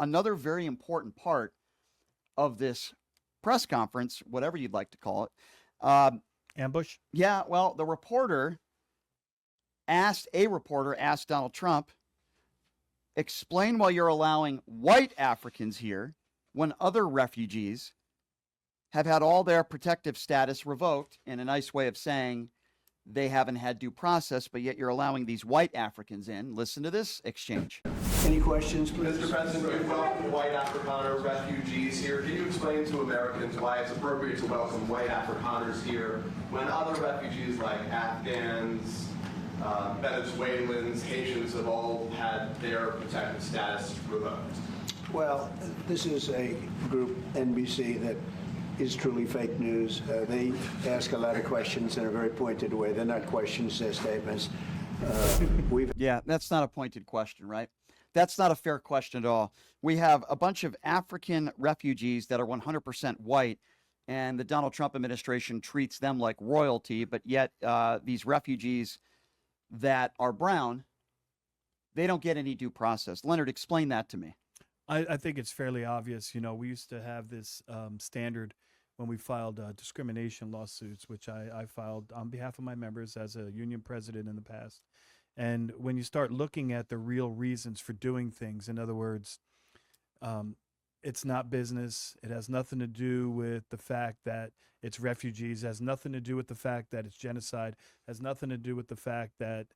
another very important part of this press conference, whatever you'd like to call it. Ambush? Yeah, well, a reporter asked Donald Trump, explain why you're allowing white Africans here when other refugees have had all their protective status revoked, in a nice way of saying they haven't had due process, but yet you're allowing these white Africans in. Listen to this exchange. Any questions, please? Mr. President, you welcome white Afrikaner refugees here. Can you explain to Americans why it's appropriate to welcome white Afrikaners here when other refugees like Afghans, Venezuelans, Haitians have all had their protected status revoked? Well, this is a group, NBC, that is truly fake news. They ask a lot of questions in a very pointed way. They're not questions, they're statements. Yeah, that's not a pointed question, right? That's not a fair question at all. We have a bunch of African refugees that are 100% white, and the Donald Trump administration treats them like royalty, but yet these refugees that are brown, they don't get any due process. Leonard, explain that to me. I think it's fairly obvious. You know, we used to have this standard when we filed discrimination lawsuits, which I filed on behalf of my members as a union president in the past. And when you start looking at the real reasons for doing things, in other words, it's not business. It has nothing to do with the fact that it's refugees. It has nothing to do with the fact that it's genocide. It has nothing to do with the fact that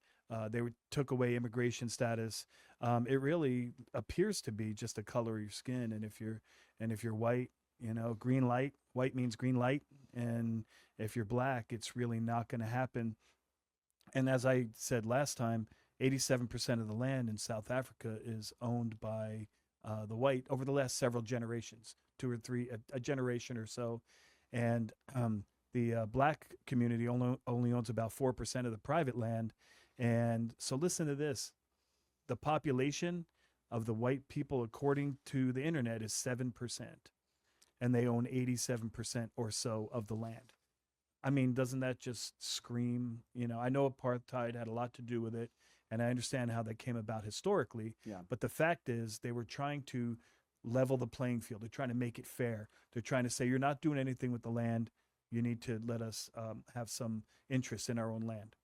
took away immigration status. It really appears to be just the color of your skin. And if you're white, you know, green light, white means green light. And if you're black, it's really not going to happen. And as I said last time, 87% of the land in South Africa is owned by the white over the last several generations, two or three, a generation or so. And the black community only owns about 4% of the private land. And so listen to this. The population of the white people, according to the internet, is 7%. And they own 87% or so of the land. I mean, doesn't that just scream, you know, I know apartheid had a lot to do with it, and I understand how that came about historically. Yeah. But the fact is they were trying to level the playing field. They're trying to make it fair. They're trying to say, you're not doing anything with the land. You need to let us have some interest in our own land.